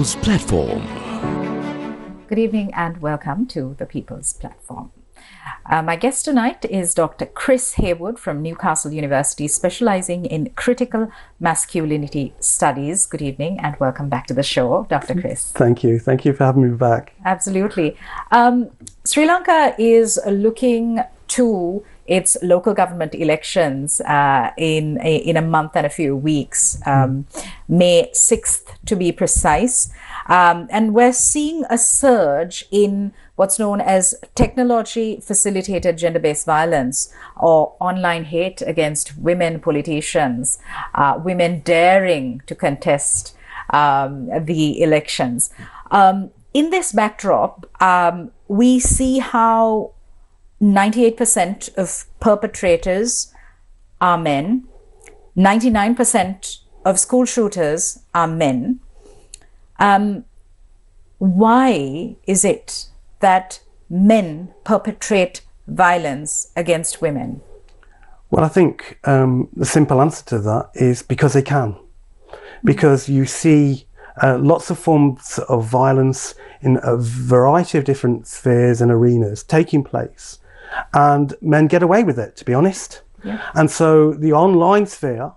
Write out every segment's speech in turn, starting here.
People's Platform. Good evening and welcome to the People's Platform. My guest tonight is Dr. Chris Haywood from Newcastle University, specializing in critical masculinity studies. Good evening and welcome back to the show, Dr. Chris. Thank you. Thank you for having me back. Absolutely. Sri Lanka is looking to its local government elections in a month and a few weeks, May 6th to be precise. And we're seeing a surge in what's known as technology-facilitated gender-based violence or online hate against women politicians, women daring to contest the elections. In this backdrop, we see how 98% of perpetrators are men, 99% of school shooters are men. Why is it that men perpetrate violence against women? Well, I think the simple answer to that is because they can. Because you see lots of forms of violence in a variety of different spheres and arenas taking place. And men get away with it, to be honest. Yeah. And so the online sphere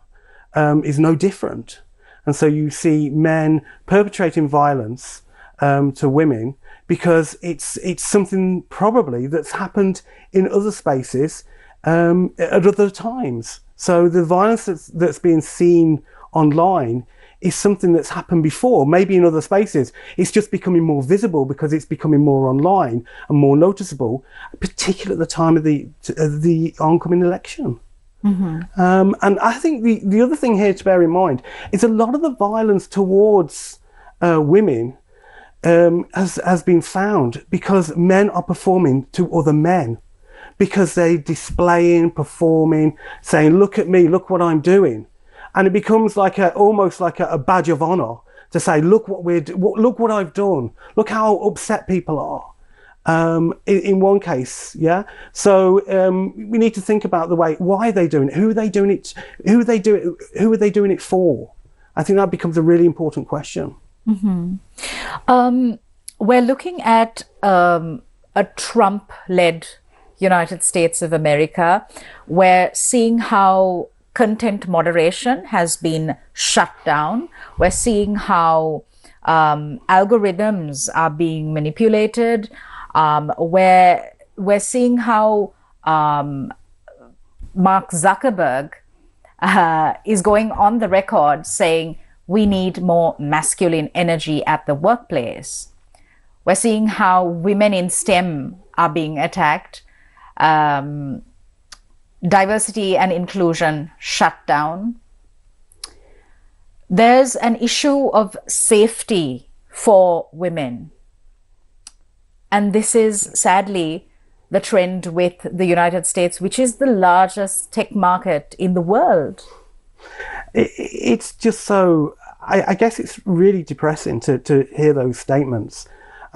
is no different. And so you see men perpetrating violence to women because it's something probably that's happened in other spaces at other times. So the violence that's being seen online is something that's happened before, maybe in other spaces. It's just becoming more visible because it's becoming more online and more noticeable, particularly at the time of the oncoming election. Mm-hmm. And I think the other thing here to bear in mind is a lot of the violence towards women has been found because men are performing to other men, because they're displaying, performing, saying, look at me, look what I'm doing. And it becomes almost like a badge of honor to say, look look what I've done. Look how upset people are. In one case, yeah. So we need to think about why are they doing it? Who are they doing it? Who are they doing it for? I think that becomes a really important question. Mm-hmm. We're looking at a Trump-led United States of America. We're seeing how content moderation has been shut down. We're seeing how algorithms are being manipulated. We're seeing how Mark Zuckerberg is going on the record saying we need more masculine energy at the workplace. We're seeing how women in STEM are being attacked. Diversity and inclusion shut down. There's an issue of safety for women. And this is sadly the trend with the United States, which is the largest tech market in the world. It's just so, I guess it's really depressing to hear those statements.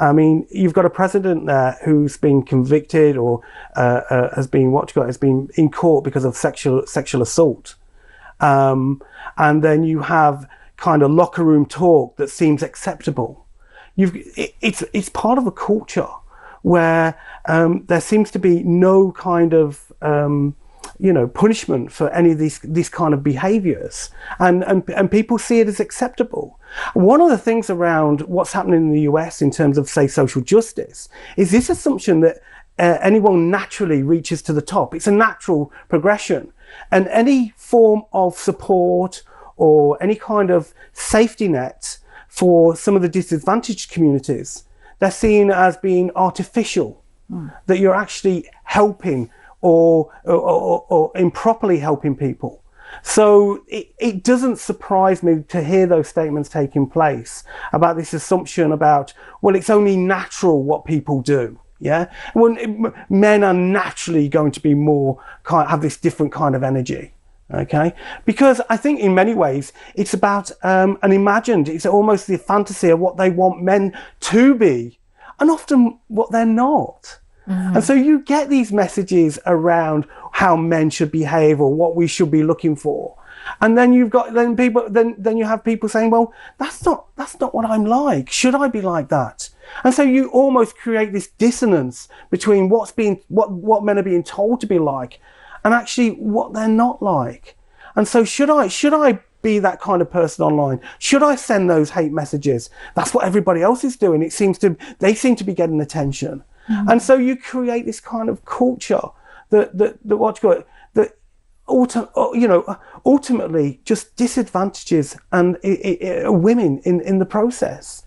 I mean, you've got a president there who's been convicted or has been in court because of sexual assault. And then you have kind of locker room talk that seems acceptable. It's part of a culture where there seems to be no kind of punishment for any of these kind of behaviors, and people see it as acceptable. One of the things around what's happening in the US in terms of, say, social justice is this assumption that anyone naturally reaches to the top. It's a natural progression, and any form of support or any kind of safety net for some of the disadvantaged communities, they're seen as being artificial, that you're actually helping or improperly helping people. So it doesn't surprise me to hear those statements taking place about this assumption about, well, it's only natural what people do. Yeah, when men are naturally going to be have this different kind of energy. Okay, because I think in many ways it's about it's almost the fantasy of what they want men to be, and often what they're not. Mm-hmm. And so you get these messages around how men should behave or what we should be looking for. And then then you have people saying, well, that's not what I'm like. Should I be like that? And so you almost create this dissonance between what men are being told to be like and actually what they're not like. And so should I be that kind of person online? Should I send those hate messages? That's what everybody else is doing. They seem to be getting attention. Mm-hmm. And so you create this kind of culture that ultimately just disadvantages and women in the process.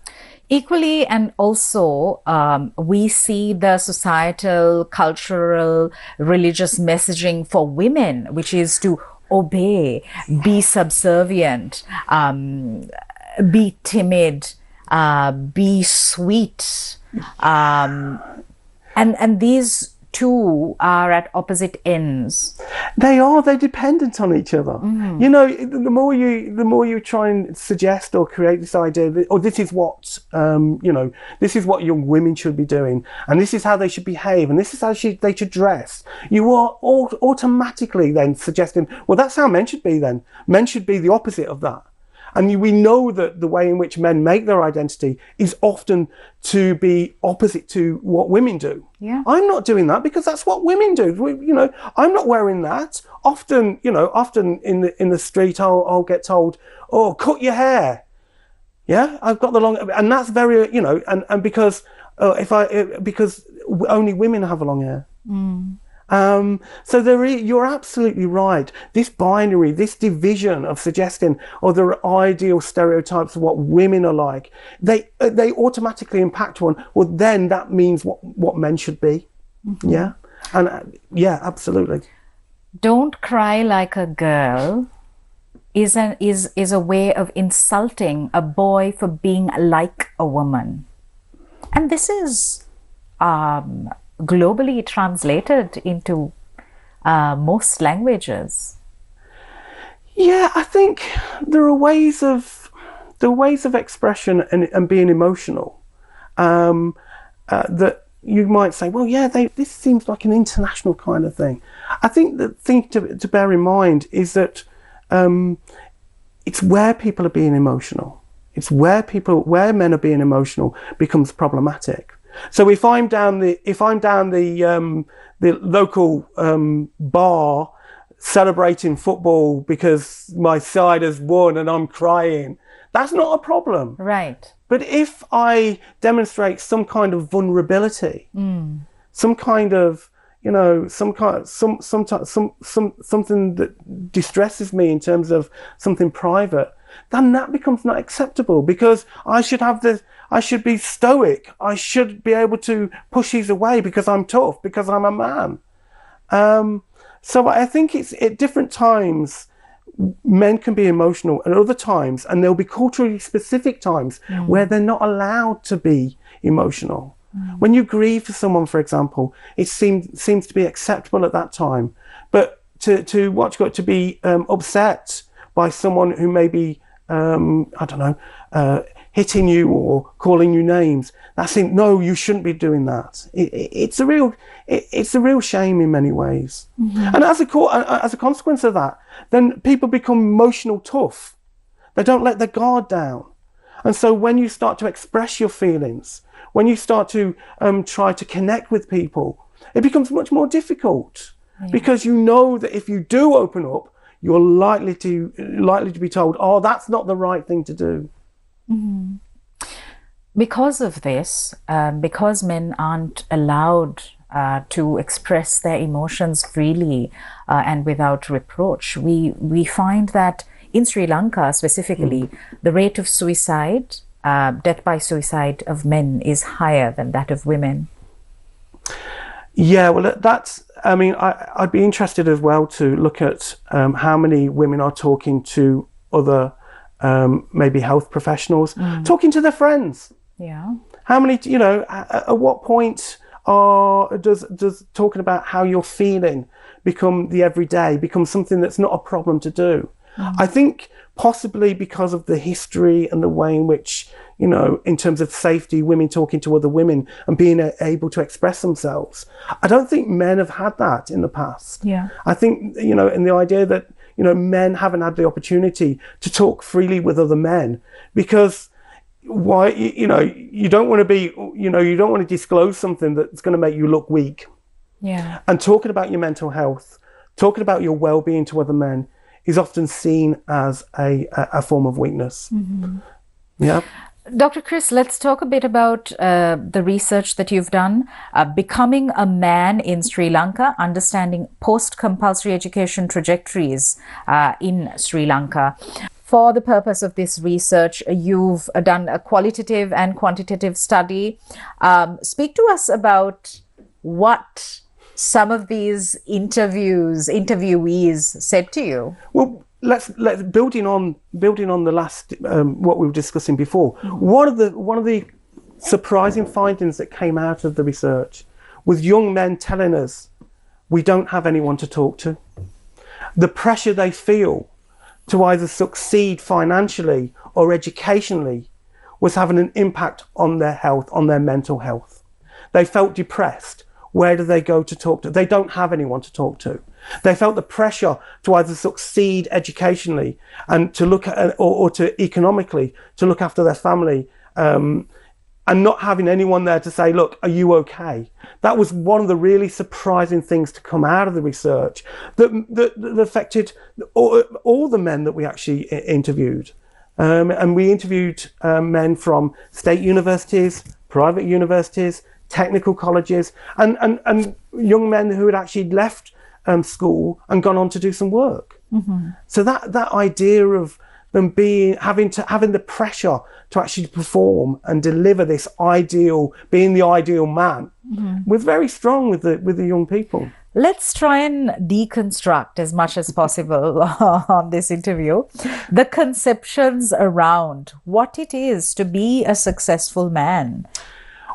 Equally, and also we see the societal, cultural, religious messaging for women, which is to obey, be subservient, be timid, be sweet. And these two are at opposite ends. They're dependent on each other. Mm. You know, the more you try and suggest or create this idea that, this is what this is what young women should be doing, and this is how they should behave, and this is how they should dress, you are automatically then suggesting, well, that's how men should be then. Men should be the opposite of that. And we know that the way in which men make their identity is often to be opposite to what women do. Yeah. I'm not doing that because that's what women do. I'm not wearing that. Often in the street, I'll get told, "Oh, cut your hair." Yeah, I've got the long, and that's very, and because because only women have long hair. Mm. So you're absolutely right. This binary, this division of suggesting, the ideal stereotypes of what women are like, they automatically impact on, well, then that means what men should be. Mm-hmm. Yeah. And yeah, absolutely. Don't cry like a girl is a way of insulting a boy for being like a woman. And this is globally translated into most languages. Yeah, I think there are ways of expression and being emotional that you might say, well, yeah, this seems like an international kind of thing. I think the thing to bear in mind is that it's where people are being emotional. It's where men are being emotional becomes problematic. So if I'm down the local bar celebrating football because my side has won and I'm crying, that's not a problem. Right. But if I demonstrate some kind of vulnerability, some kind of something that distresses me in terms of something private, then that becomes not acceptable, because I should be stoic. I should be able to push these away because I'm tough, because I'm a man. So I think it's at different times men can be emotional, and other times, and there'll be culturally specific times where they're not allowed to be emotional. When you grieve for someone, for example, it seems to be acceptable at that time, but to be upset by someone who may be hitting you or calling you names, no, you shouldn't be doing that. It's a real shame in many ways. Mm-hmm. And as a consequence of that, then people become emotional tough. They don't let their guard down. And so when you start to express your feelings, when you start to try to connect with people, it becomes much more difficult. Yeah. Because you know that if you do open up, you're likely to be told, oh, that's not the right thing to do. Mm-hmm. Because of this, because men aren't allowed to express their emotions freely and without reproach, we find that in Sri Lanka specifically, the rate of suicide, death by suicide of men is higher than that of women. Yeah, well, I'd be interested as well to look at how many women are talking to other maybe health professionals, talking to their friends. Yeah. How many, at what point does talking about how you're feeling become the everyday, become something that's not a problem to do? I think possibly because of the history and the way in which, in terms of safety, women talking to other women and being able to express themselves. I don't think men have had that in the past. Yeah. I think, and the idea that, men haven't had the opportunity to talk freely with other men, because why, you don't want to be, you don't want to disclose something that's going to make you look weak. Yeah. And talking about your mental health, talking about your well-being to other men is often seen as a form of weakness. Mm-hmm. Yeah. Dr. Chris, let's talk a bit about the research that you've done, Becoming a Man in Sri Lanka, Understanding Post-Compulsory Education Trajectories in Sri Lanka. For the purpose of this research, you've done a qualitative and quantitative study. Speak to us about what some of these interviewees said to you. Well, let's building on the last what we were discussing before. Mm-hmm. One of the surprising findings that came out of the research was young men telling us we don't have anyone to talk to. The pressure they feel to either succeed financially or educationally was having an impact on their health, on their mental health. They felt depressed. Where do they go to talk to? They don't have anyone to talk to. They felt the pressure to either succeed educationally and to look at, or to economically, to look after their family, and not having anyone there to say, look, are you okay? That was one of the really surprising things to come out of the research that affected all the men that we actually interviewed. And we interviewed men from state universities, private universities, technical colleges, and young men who had actually left school and gone on to do some work. Mm-hmm. So that idea of them having the pressure to actually perform and deliver this being the ideal man, mm-hmm. was very strong with the young people. Let's try and deconstruct as much as possible on this interview the conceptions around what it is to be a successful man.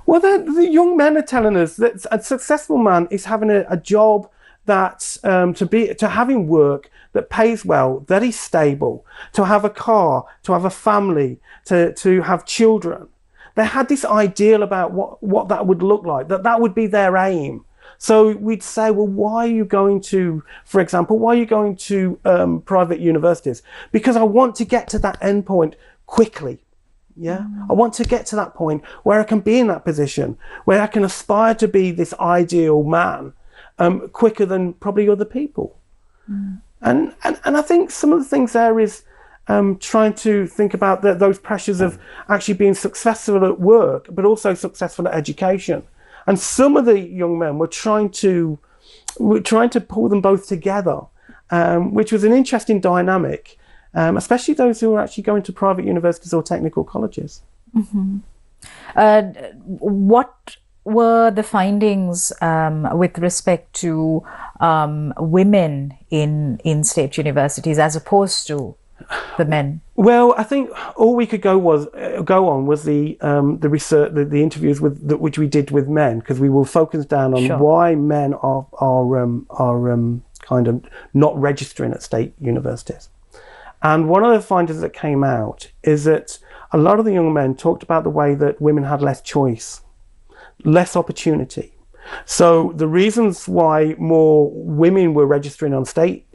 Well, the young men are telling us that a successful man is having a job that's to having work that pays well, that is stable, to have a car, to have a family, to have children. They had this ideal about what that would look like, that would be their aim. So we'd say, well, why are you going to, for example, private universities? Because I want to get to that end point quickly. Yeah, I want to get to that point where I can be in that position, where I can aspire to be this ideal man quicker than probably other people. Mm. And I think some of the things there is trying to think about those pressures of actually being successful at work, but also successful at education. And some of the young men were trying to pull them both together, which was an interesting dynamic. Especially those who are actually going to private universities or technical colleges. Mm-hmm. What were the findings with respect to women in state universities as opposed to the men? Well, I think all we could go on was the research, the interviews which we did with men, because we were focused down on Sure. why men are kind of not registering at state universities. And one of the findings that came out is that a lot of the young men talked about the way that women had less choice, less opportunity. So the reasons why more women were registering on state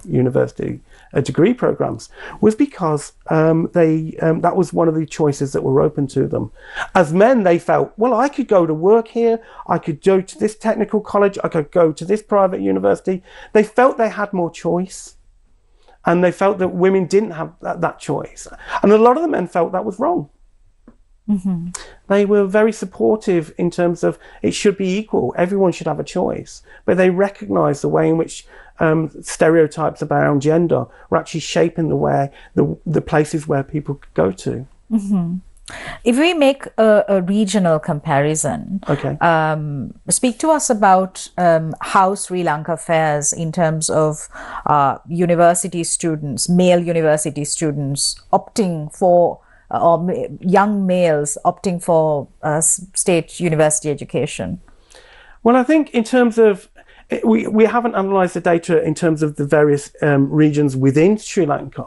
university degree programs was because that was one of the choices that were open to them. As men, they felt, well, I could go to work here, I could go to this technical college, I could go to this private university. They felt they had more choice. And they felt that women didn't have that choice. And a lot of the men felt that was wrong. Mm-hmm. They were very supportive in terms of it should be equal. Everyone should have a choice. But they recognised the way in which stereotypes around gender were actually shaping the places where people could go to. Mm-hmm. If we make a regional comparison, okay. Speak to us about how Sri Lanka fares in terms of university students, male university students opting for, or young males opting for state university education. Well, I think in terms of, we haven't analysed the data in terms of the various regions within Sri Lanka,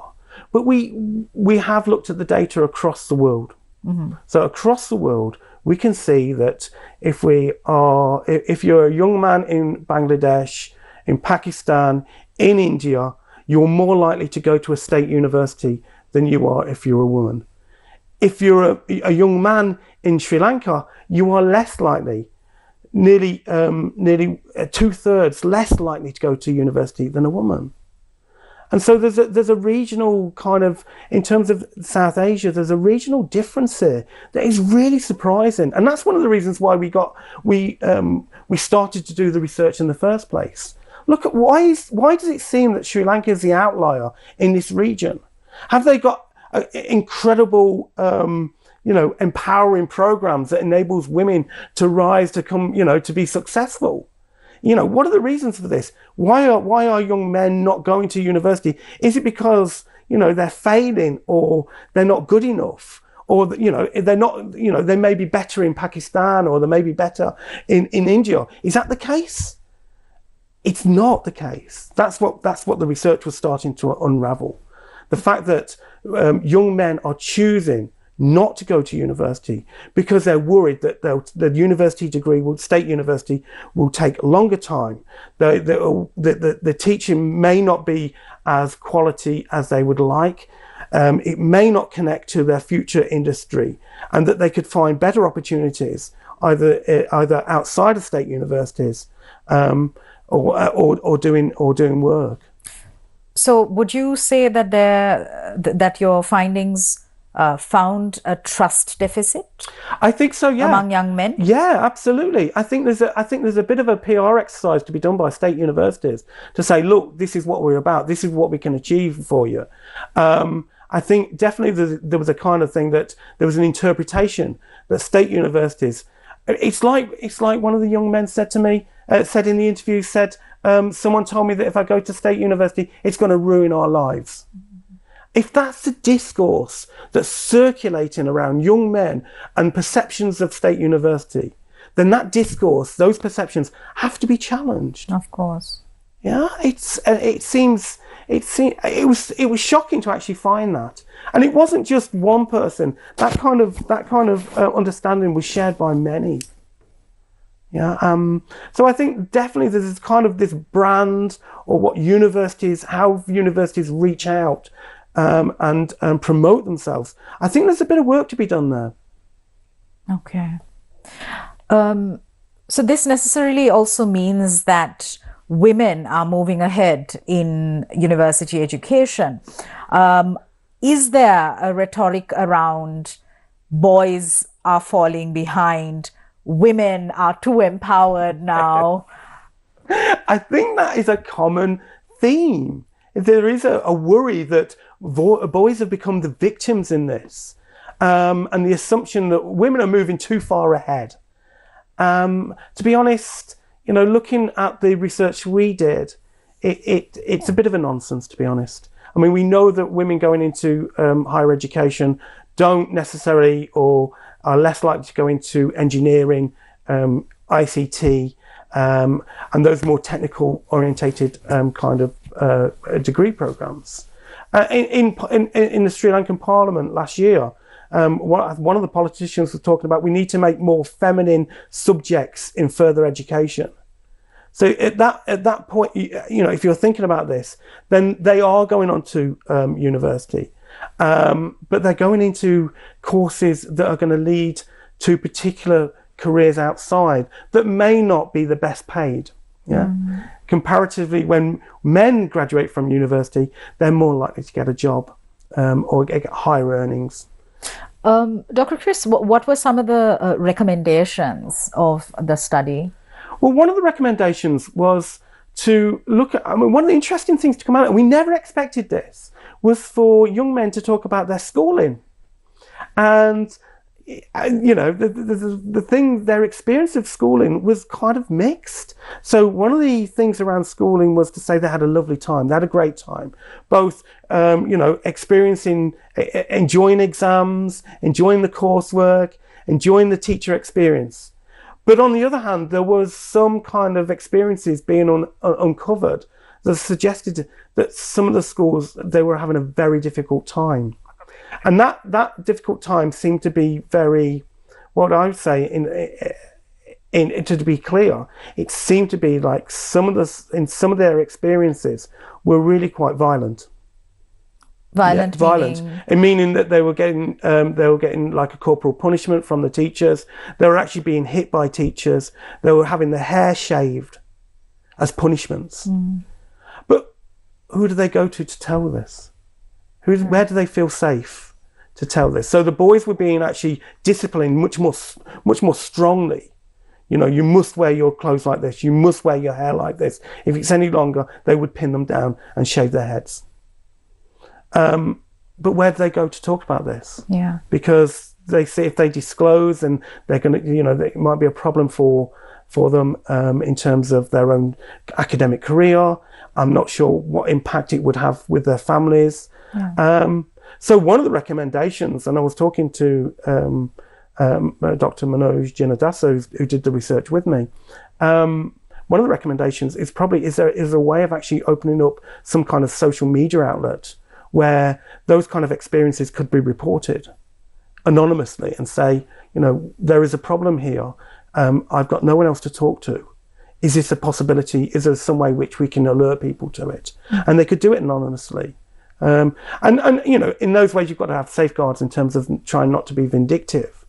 but we have looked at the data across the world. Mm-hmm. So across the world, we can see that if you're a young man in Bangladesh, in Pakistan, in India, you're more likely to go to a state university than you are if you're a woman. If you're a young man in Sri Lanka, you are less likely, nearly 2/3 less likely to go to university than a woman. And so there's a regional kind of, in terms of South Asia, there's a regional difference here that is really surprising. And that's one of the reasons why we started to do the research in the first place. Look at why does it seem that Sri Lanka is the outlier in this region? Have they got incredible empowering programs that enables women to rise, to come, to be successful? What are the reasons for this? Why are young men not going to university? Is it because, they're failing, or they're not good enough, or, they're not, they may be better in Pakistan, or they may be better in India? Is that the case? It's not the case. That's what the research was starting to unravel. The fact that young men are choosing not to go to university because they're worried that the university degree, state university, will take a longer time. The teaching may not be as quality as they would like. It may not connect to their future industry, and that they could find better opportunities either outside of state universities or doing work. So, would you say that that your findings found a trust deficit? I think so, yeah. Among young men? Yeah, absolutely. I think there's a bit of a PR exercise to be done by state universities to say, look, this is what we're about. This is what we can achieve for you. I think definitely there was a kind of thing that there was an interpretation that state universities. It's like one of the young men said to me, said in the interview, someone told me that if I go to state university, it's going to ruin our lives. If that's the discourse that's circulating around young men and perceptions of state university, then that discourse, those perceptions, have to be challenged. Of course. Yeah, it was shocking to actually find that, and it wasn't just one person. That kind of understanding was shared by many. Yeah. So I think definitely there's kind of this brand, or how universities reach out and promote themselves. I think there's a bit of work to be done there. Okay. So this necessarily also means that women are moving ahead in university education. Is there a rhetoric around boys are falling behind, women are too empowered now? I think that is a common theme. There is a worry that boys have become the victims in this, and the assumption that women are moving too far ahead. To be honest, looking at the research we did, it's a bit of a nonsense, to be honest. I mean, we know that women going into higher education don't necessarily, or are less likely to go into engineering, ICT, and those more technical orientated kind of degree programs. In the Sri Lankan Parliament last year, one of the politicians was talking about we need to make more feminine subjects in further education. So at that point, if you're thinking about this, then they are going on to university, but they're going into courses that are going to lead to particular careers outside that may not be the best paid. Yeah. Comparatively, when men graduate from university, they're more likely to get a job or get higher earnings. Dr. Chris, what were some of the recommendations of the study? Well, one of the recommendations was to look at, one of the interesting things to come out, and we never expected this, was for young men to talk about their schooling. And, their experience of schooling was kind of mixed. So one of the things around schooling was to say they had a lovely time, they had a great time, both, enjoying exams, enjoying the coursework, enjoying the teacher experience. But on the other hand, there was some kind of experiences being uncovered that suggested that some of the schools, they were having a very difficult time. And that difficult time seemed to be very, what I would say, to be clear, it seemed to be like in some of their experiences were really quite violent. Violent, violent, meaning that they were getting like a corporal punishment from the teachers. They were actually being hit by teachers. They were having their hair shaved as punishments. But who do they go to tell this? Where do they feel safe to tell this? So the boys were being actually disciplined much more strongly. You know, you must wear your clothes like this. You must wear your hair like this. If it's any longer, they would pin them down and shave their heads. But where do they go to talk about this? Yeah. Because they see if they disclose, then they're going to, you know, it might be a problem for them in terms of their own academic career. I'm not sure what impact it would have with their families. Yeah. So one of the recommendations, and I was talking to Dr. Manoj Jinadaso, who did the research with me. One of the recommendations is probably is there a way of actually opening up some kind of social media outlet where those kind of experiences could be reported anonymously and say, you know, there is a problem here. I've got no one else to talk to. Is this a possibility? Is there some way which we can alert people to it? And they could do it anonymously. And you know, in those ways, you've got to have safeguards in terms of trying not to be vindictive.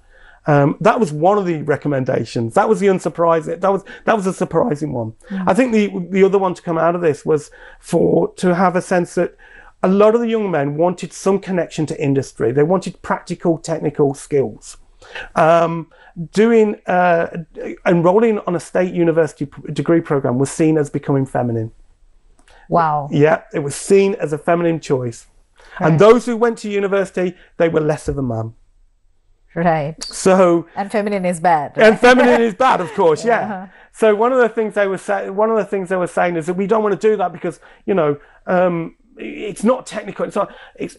That was one of the recommendations. That was the unsurprising. That was a surprising one. I think the other one to come out of this was to have a sense that a lot of the young men wanted some connection to industry. They wanted practical, technical skills. Enrolling on a state university degree program was seen as becoming feminine. Wow. Yeah, it was seen as a feminine choice. Right. And those who went to university, they were less of a man. Right. So, and feminine is bad. And feminine is bad, of course, yeah. So one of the things they were saying is that we don't want to do that because, you know, it's not technical. It's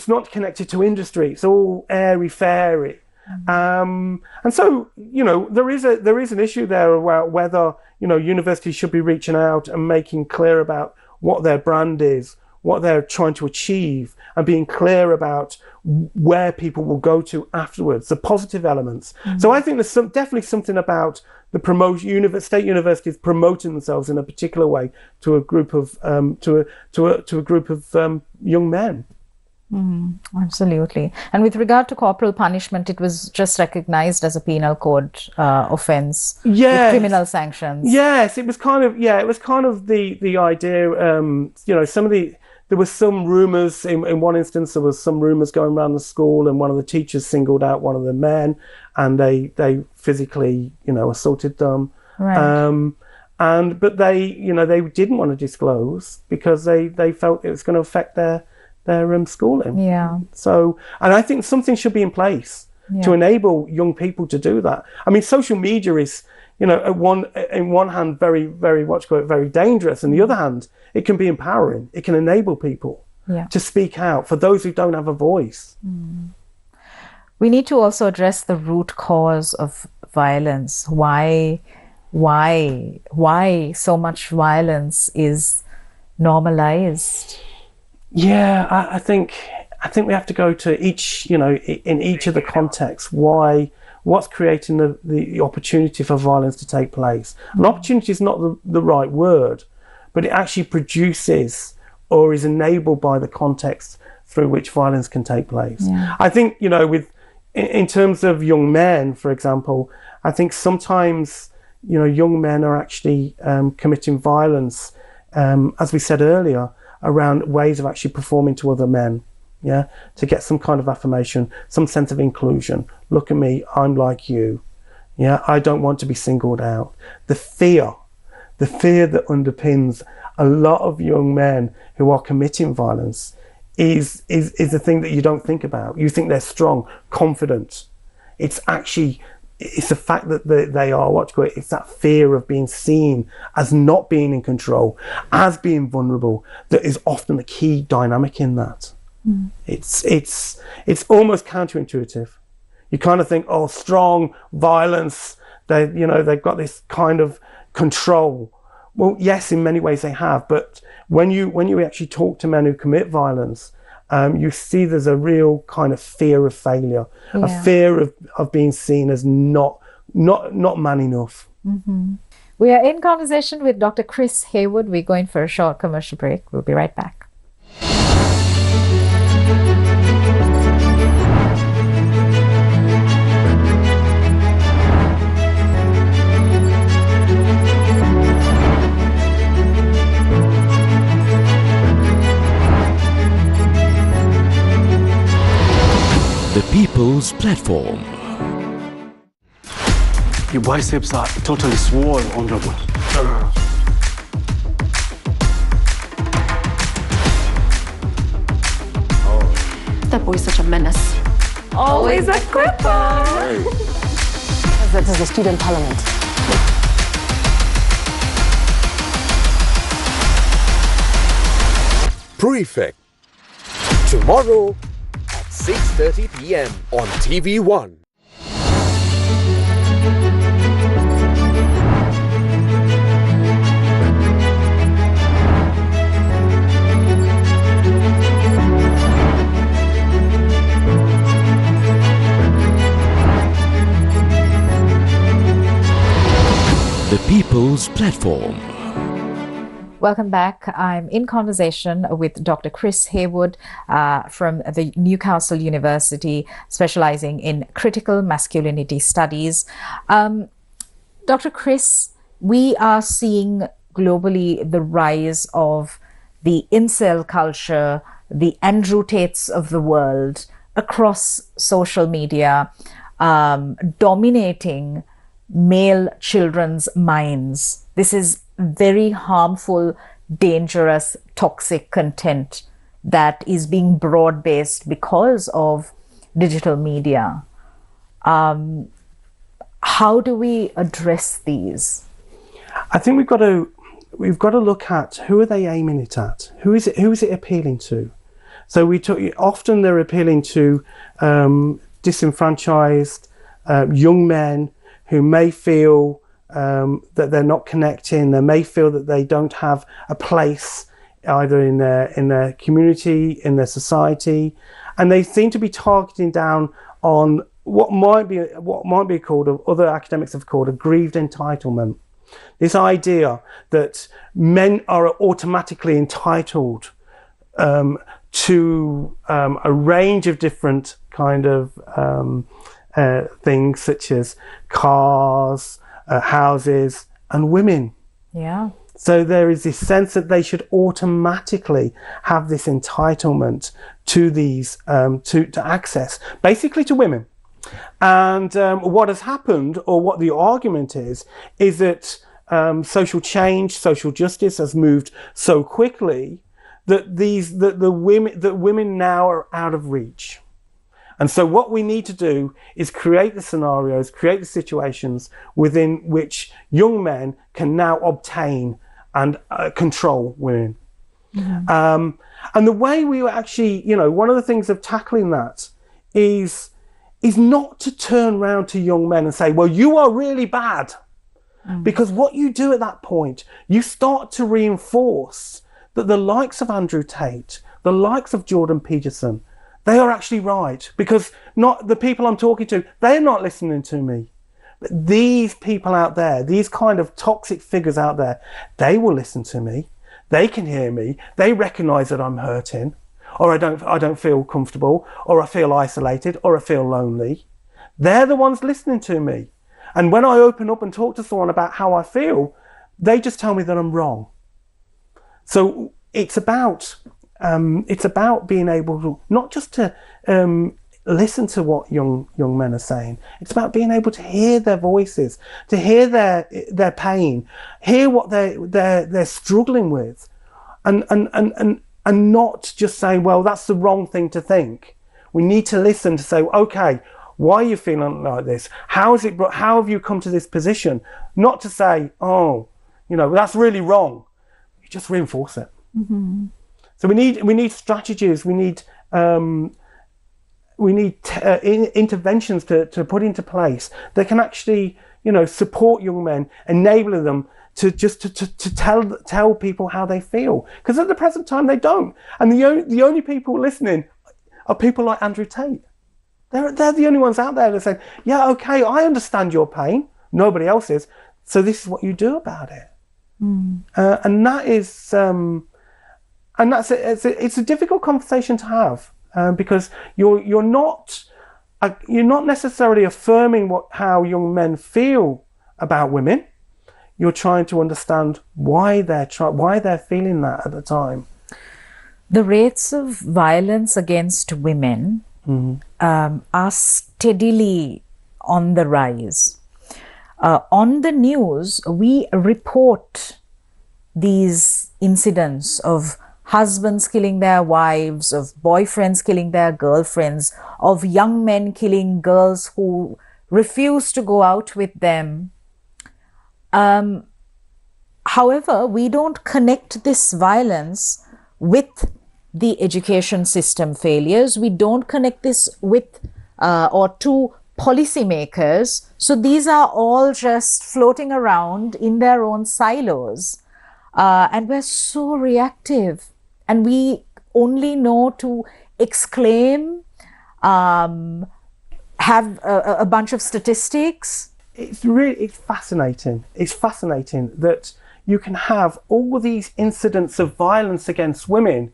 not connected to industry. It's all airy fairy. And so, you know, there is an issue there about whether, you know, universities should be reaching out and making clear about what their brand is, what they're trying to achieve, and being clear about where people will go to afterwards, the positive elements. So I think there's definitely something about the state universities promoting themselves in a particular way to a group of young men. Absolutely. And with regard to corporal punishment, it was just recognized as a penal code offense with criminal sanctions. Yes, it was kind of the idea. You know, there was some rumors in one instance. There was some rumors going around the school, and one of the teachers singled out one of the men, and they physically, you know, assaulted them. Right. But they didn't want to disclose because they felt it was going to affect their schooling. Yeah. So, and I think something should be in place to enable young people to do that. I mean, social media is, you know, in one hand very, very very dangerous, and the other hand, it can be empowering. It can enable people to speak out for those who don't have a voice. We need to also address the root cause of violence. Why so much violence is normalized? Yeah, I think we have to go to each, you know, in each of the contexts, what's creating the opportunity for violence to take place. An opportunity is not the right word, but it actually produces or is enabled by the context through which violence can take place. Yeah. I think, you know, in terms of young men, for example, I think sometimes, you know, young men are actually committing violence, as we said earlier, around ways of actually performing to other men, to get some kind of affirmation, some sense of inclusion. Look at me, I'm like you. I don't want to be singled out. The fear that underpins a lot of young men who are committing violence is the thing that you don't think about. You think they're strong, confident. It's the fact that they are it's that fear of being seen as not being in control, as being vulnerable, that is often the key dynamic in that. It's almost counterintuitive. You kind of think, oh, strong violence, they've got this kind of control. Well, yes, in many ways they have, but when you actually talk to men who commit violence, you see there's a real kind of fear of failure, a fear of being seen as not not man enough. We are in conversation with Dr. Chris Haywood. We're going for a short commercial break. We'll be right back. The People's Platform. Your biceps are totally swollen, Honorable. That boy's such a menace. Always a quipper. This is the student parliament. Prefect. Tomorrow at 6:30 p.m. on TV1. The People's Platform. Welcome back. I'm in conversation with Dr. Chris Haywood from the Newcastle University, specializing in critical masculinity studies. Dr. Chris, we are seeing globally the rise of the incel culture, the Andrew Tates of the world across social media, dominating male children's minds. This is very harmful, dangerous, toxic content that is being broad-based because of digital media. How do we address these? I think we've got to look at who are they aiming it at? Who is it appealing to? So often they're appealing to disenfranchised young men who may feel that they're not connecting. They may feel that they don't have a place either in their community, in their society, and they seem to be targeting down on what might be called, or other academics have called, a grieved entitlement. This idea that men are automatically entitled to a range of different kind of things, such as cars, houses, and women. Yeah. So there is this sense that they should automatically have this entitlement to these, to access, basically to women. And what has happened, or what the argument is that social change, social justice has moved so quickly that women now are out of reach. And so what we need to do is create the scenarios, create the situations within which young men can now obtain and control women. Mm-hmm. And the way we actually, one of the things of tackling that is not to turn around to young men and say, well, you are really bad. Mm-hmm. Because what you do at that point, you start to reinforce that the likes of Andrew Tate, the likes of Jordan Peterson, they are actually right, because not the people I'm talking to, they're not listening to me. But these people out there, these kind of toxic figures out there, they will listen to me. They can hear me. They recognize that I'm hurting, or I don't feel comfortable, or I feel isolated, or I feel lonely. They're the ones listening to me. And when I open up and talk to someone about how I feel, they just tell me that I'm wrong. So it's about being able to not just to listen to what young men are saying. It's about being able to hear their voices, to hear their pain, hear what they're struggling with, and not just say, well, that's the wrong thing to think. We need to listen to say, okay, why are you feeling like this? How have you come to this position? Not to say, oh, that's really wrong. You just reinforce it. Mm-hmm. So we need strategies. We need interventions to put into place that can actually support young men, enabling them to tell people how they feel. Because at the present time they don't, and the only people listening are people like Andrew Tate. They're the only ones out there that say, yeah, okay, I understand your pain. Nobody else is. So this is what you do about it. And that is, and it's a difficult conversation to have because you're not necessarily affirming how young men feel about women. You're trying to understand why they're feeling that at the time. The rates of violence against women are steadily on the rise. On the news, we report these incidents of husbands killing their wives, of boyfriends killing their girlfriends, of young men killing girls who refuse to go out with them. However, we don't connect this violence with the education system failures. We don't connect this with or to policymakers. So these are all just floating around in their own silos. And we're so reactive. And we only know to exclaim, have a bunch of statistics. It's fascinating. It's fascinating that you can have all these incidents of violence against women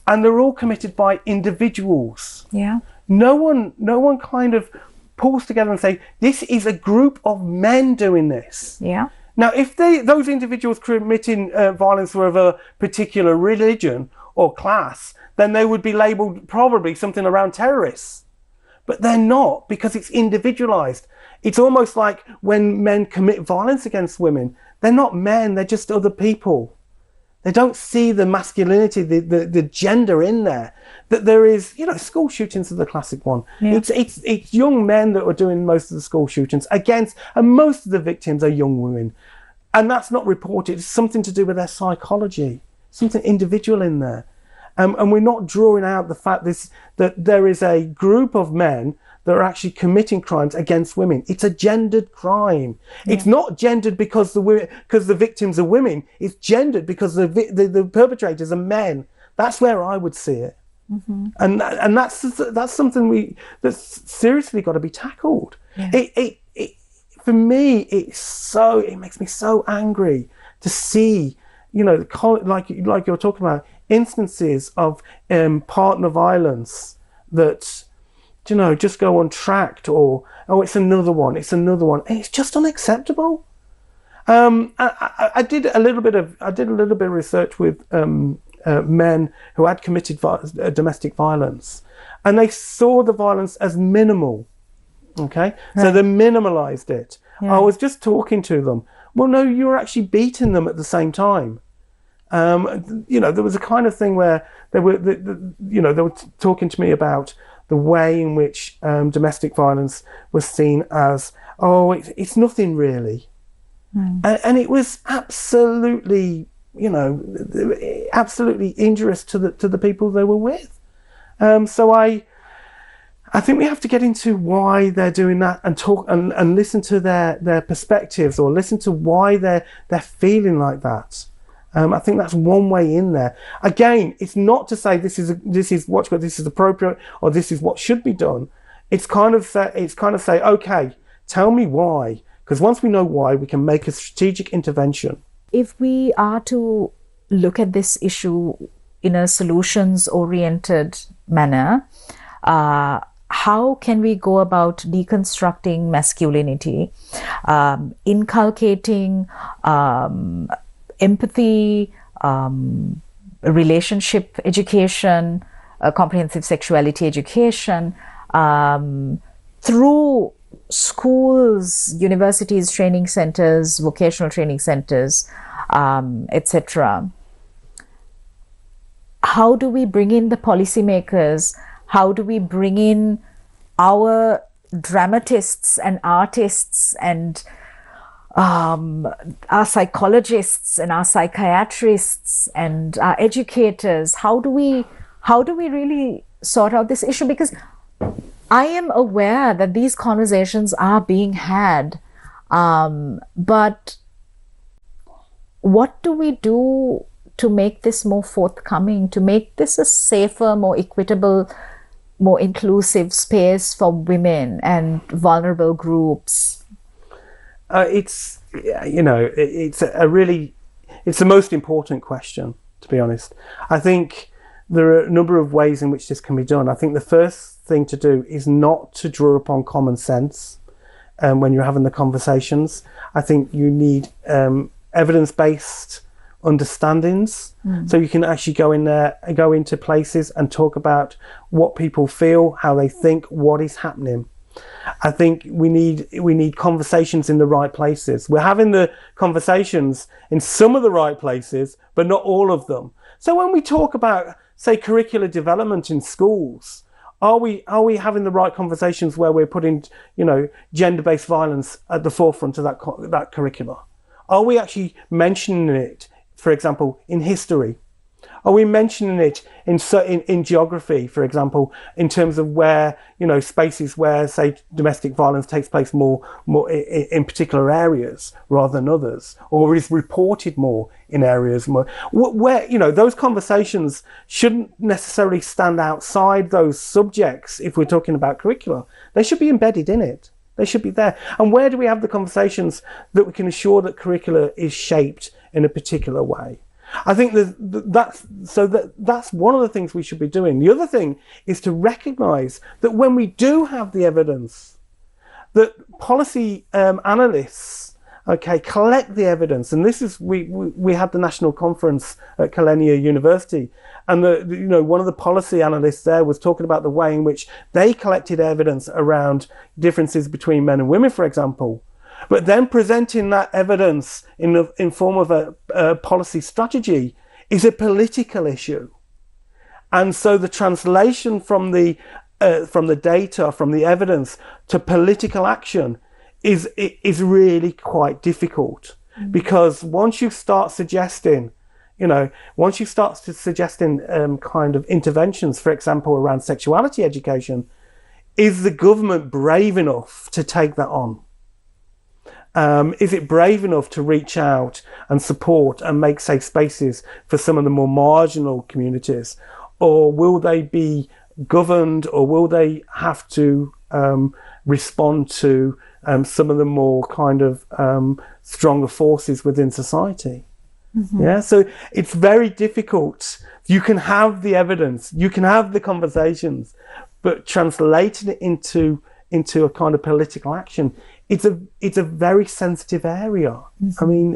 and they're all committed by individuals. Yeah. No one kind of pulls together and say, this is a group of men doing this. Yeah. Now, if those individuals committing violence were of a particular religion or class, then they would be labelled probably something around terrorists. But they're not, because it's individualised. It's almost like when men commit violence against women, they're not men, they're just other people. They don't see the masculinity, the gender in there. That there is, school shootings are the classic one. Yeah. It's young men that are doing most of the school shootings and most of the victims are young women. And that's not reported. It's something to do with their psychology, something individual in there. And we're not drawing out the fact that there is a group of men that are actually committing crimes against women. It's a gendered crime. Yeah. It's not gendered because the victims are women. It's gendered because the perpetrators are men. That's where I would see it. Mm-hmm. And that's something that's seriously got to be tackled. Yeah. For me, it makes me so angry to see, like you're talking about, instances of partner violence that, just go untracked, or it's another one. And it's just unacceptable. I did a little bit of research with men who had committed domestic violence, and they saw the violence as minimal. Okay, right. So they minimalized it. Yeah. I was just talking to them. Well, no, you were actually beating them at the same time. There was a kind of thing where they were talking to me about the way in which domestic violence was seen as, it's nothing really. And it was absolutely, absolutely injurious to the people they were with. So I think we have to get into why they're doing that and talk and listen to their perspectives, or listen to why they're feeling like that. I think that's one way in there. Again, it's not to say this is appropriate or this is what should be done. It's kind of say, okay, tell me why, because once we know why, we can make a strategic intervention. If we are to look at this issue in a solutions-oriented manner, how can we go about deconstructing masculinity, inculcating empathy, relationship education, comprehensive sexuality education, through schools, universities, training centers, vocational training centers, etc. How do we bring in the policymakers? How do we bring in our dramatists and artists and our psychologists and our psychiatrists and our educators? How do we really sort out this issue? Because I am aware that these conversations are being had, but what do we do to make this more forthcoming, to make this a safer, more equitable more inclusive space for women and vulnerable groups? It's it's the most important question, to be honest. I think there are a number of ways in which this can be done. I think the first thing to do is not to draw upon common sense when you're having the conversations. I think you need evidence-based understandings, so you can actually go into places and talk about what people feel, how they think, what is happening. I think we need conversations in the right places. We're having the conversations in some of the right places, but not all of them. So when we talk about, say, curricular development in schools, are we having the right conversations where we're putting, gender-based violence at the forefront of that curricula? Are we actually mentioning it, for example, in history? Are we mentioning it in geography, for example, in terms of where, spaces where, say, domestic violence takes place more in particular areas rather than others, or is reported more in areas more where, those conversations shouldn't necessarily stand outside those subjects. If we're talking about curricula, they should be embedded in it. They should be there. And where do we have the conversations that we can ensure that curricula is shaped in a particular way? I think that's one of the things we should be doing. The other thing is to recognise that when we do have the evidence, that policy analysts, collect the evidence. And this is we had the national conference at Kalenia University, and one of the policy analysts there was talking about the way in which they collected evidence around differences between men and women, for example. But then presenting that evidence in form of a policy strategy is a political issue. And so the translation from the data, from the evidence to political action is really quite difficult. Because once you start suggesting, kind of interventions, for example, around sexuality education, is the government brave enough to take that on? Is it brave enough to reach out and support and make safe spaces for some of the more marginal communities? Or will they be governed, or will they have to respond to some of the more kind of stronger forces within society? Mm-hmm. Yeah, so it's very difficult. You can have the evidence, you can have the conversations, but translating it into a kind of political action, it's a very sensitive area. Mm-hmm. I mean,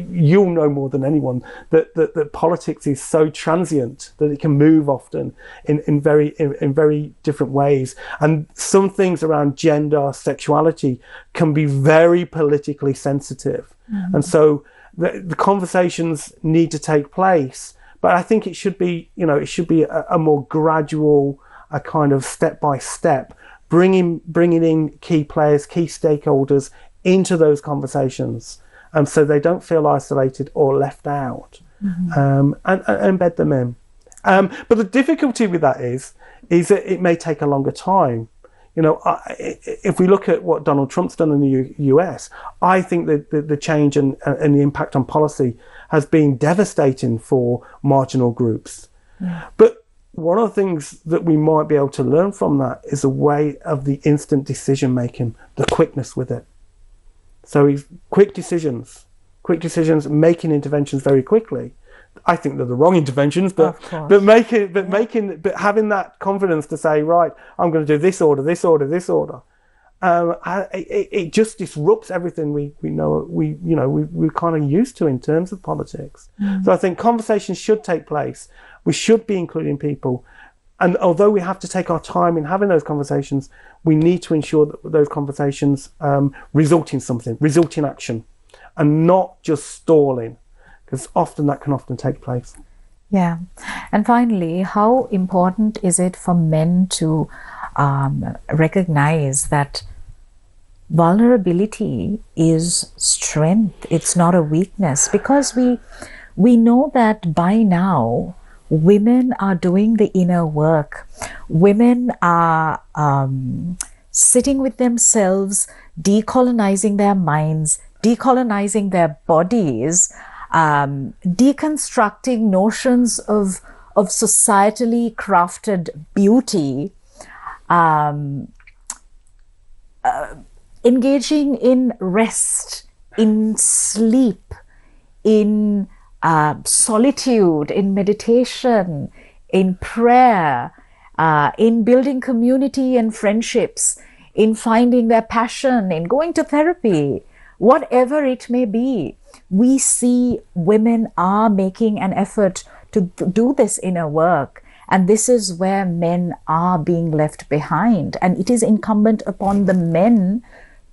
you'll know more than anyone that politics is so transient that it can move often in very different ways. And some things around gender, sexuality can be very politically sensitive. Mm-hmm. And so the conversations need to take place. But I think it should be, a more gradual, a kind of step by step, bringing in key players, key stakeholders into those conversations, so they don't feel isolated or left out, mm-hmm. and embed them in. But the difficulty with that is that it may take a longer time. If we look at what Donald Trump's done in the US, I think that the change and the impact on policy has been devastating for marginal groups. Yeah. But one of the things that we might be able to learn from that is a way of the instant decision making, the quickness with it. So quick decisions, making interventions very quickly. I think they're the wrong interventions, but having that confidence to say, right, I'm going to do this order. It just disrupts everything we're kind of used to in terms of politics. Mm. So I think conversations should take place. We should be including people. And although we have to take our time in having those conversations, we need to ensure that those conversations result in something, result in action, and not just stalling, because that can take place. Yeah. And finally, how important is it for men to recognize that vulnerability is strength? It's not a weakness, because we know that by now women are doing the inner work. Women are sitting with themselves, decolonizing their minds, decolonizing their bodies, deconstructing notions of of societally crafted beauty, engaging in rest, in sleep, in solitude, in meditation, in prayer, in building community and friendships, in finding their passion, in going to therapy, whatever it may be. We see women are making an effort to do this inner work. And this is where men are being left behind. And it is incumbent upon the men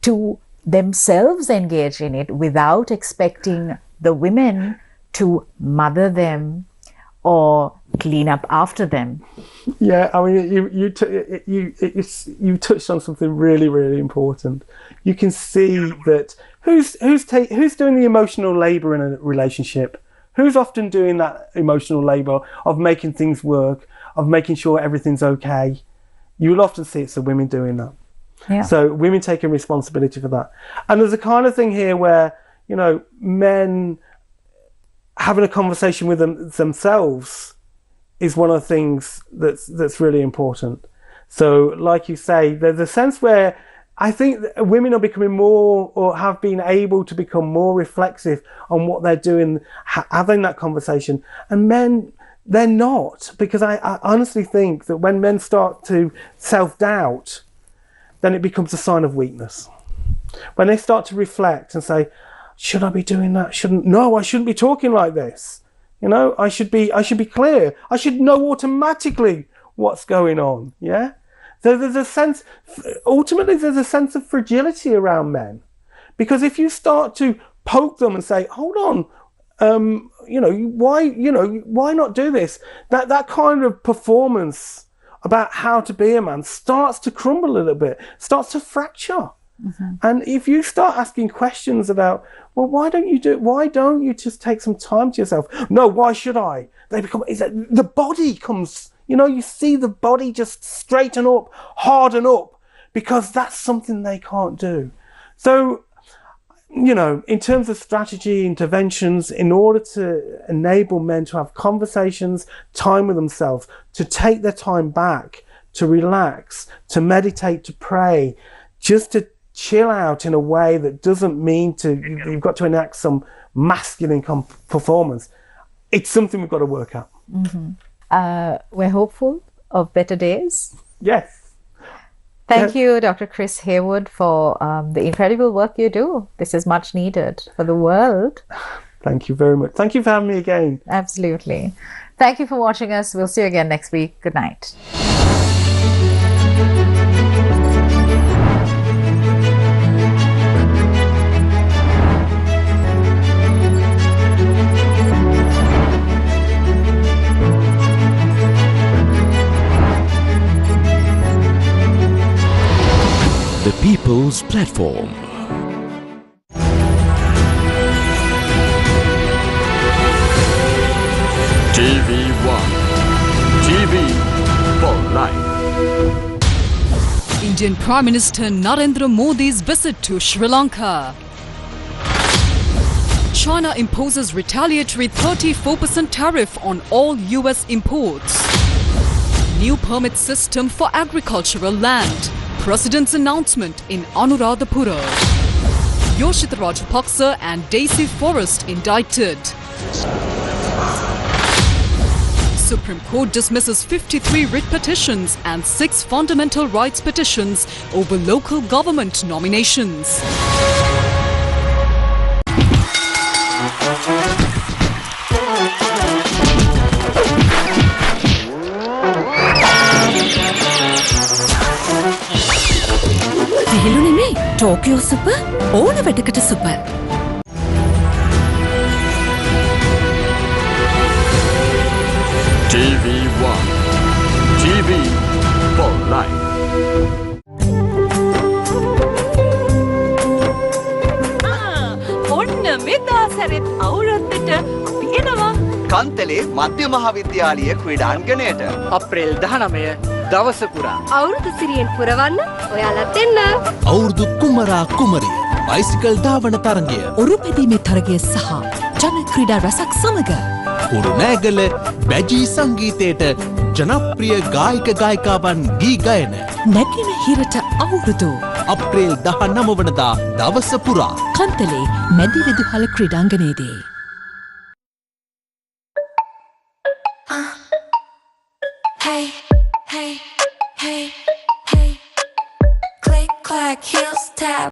to themselves engage in it without expecting the women to mother them or clean up after them. Yeah, I mean, you touched on something really, really important. You can see that who's doing the emotional labour in a relationship? Who's often doing that emotional labour of making things work, of making sure everything's okay? You'll often see it's the women doing that. Yeah. So women taking responsibility for that. And there's a kind of thing here where, you know, men having a conversation with themselves is one of the things that's really important. So like you say, there's a sense where I think that women are becoming more, or have been able to become more reflexive on what they're doing, having that conversation. And men, they're not, because I honestly think that when men start to self-doubt, then it becomes a sign of weakness. When they start to reflect and say, should I be doing that? No, I shouldn't be talking like this. You know, I should be clear. I should know automatically what's going on. Yeah. So there's a sense, ultimately there's a sense of fragility around men, because if you start to poke them and say, hold on, why not do this? That kind of performance about how to be a man starts to crumble a little bit, starts to fracture. Mm-hmm. And if you start asking questions about, well, why don't you just take some time to yourself? No, why should I? The body comes, you see the body just straighten up, harden up, because that's something they can't do. So, in terms of strategy, interventions, in order to enable men to have conversations, time with themselves, to take their time back, to relax, to meditate, to pray, just to chill out in a way that doesn't mean you've got to enact some masculine performance. It's something we've got to work out. Mm-hmm. We're hopeful of better days. Yes. Thank you, Dr. Chris Haywood, for the incredible work you do. This is much needed for the world. Thank you very much. Thank you for having me again. Absolutely. Thank you for watching us. We'll see you again next week. Good night. The People's Platform. TV1. TV for life. Indian Prime Minister Narendra Modi's visit to Sri Lanka. China imposes retaliatory 34% tariff on all US imports. New permit system for agricultural land. President's announcement in Anuradhapura. Yoshita Rajapaksa and Daisy Forrest indicted. Supreme Court dismisses 53 writ petitions and 6 fundamental rights petitions over local government nominations. Tokyo Super, ඕන වැඩකට Super. TV1. TV for life. ඔන්න මෙදා සැරෙත් අවුරුද්දට අපි එනවා. කන්තලේ මධ්‍ය මහාවිද්‍යාලීය ක්‍රීඩාංගණයට අප්‍රේල් 19 දවස පුරා අවුරුදු සිරියෙන් පුරවන්න ඔයාලත් එන්න. අවුරුදු කුමරා කුමරිය බයිසිකල් ධාවන තරගය ඔරු පැදීමේ තරගය සහ ජන ක්‍රීඩා රසක් සමග කුරුණෑගල බැජී සංගීතයට ජනප්‍රිය ගායක ගායිකාවන් ගී ගයන නැගෙන හිරට අවුරුදු අප්‍රේල් 19 වනදා දවස පුරා Kantale මැදි විදුහල ක්‍රීඩාංගණයේදී Hey, hey, hey, hey. Click, clack, heels tap.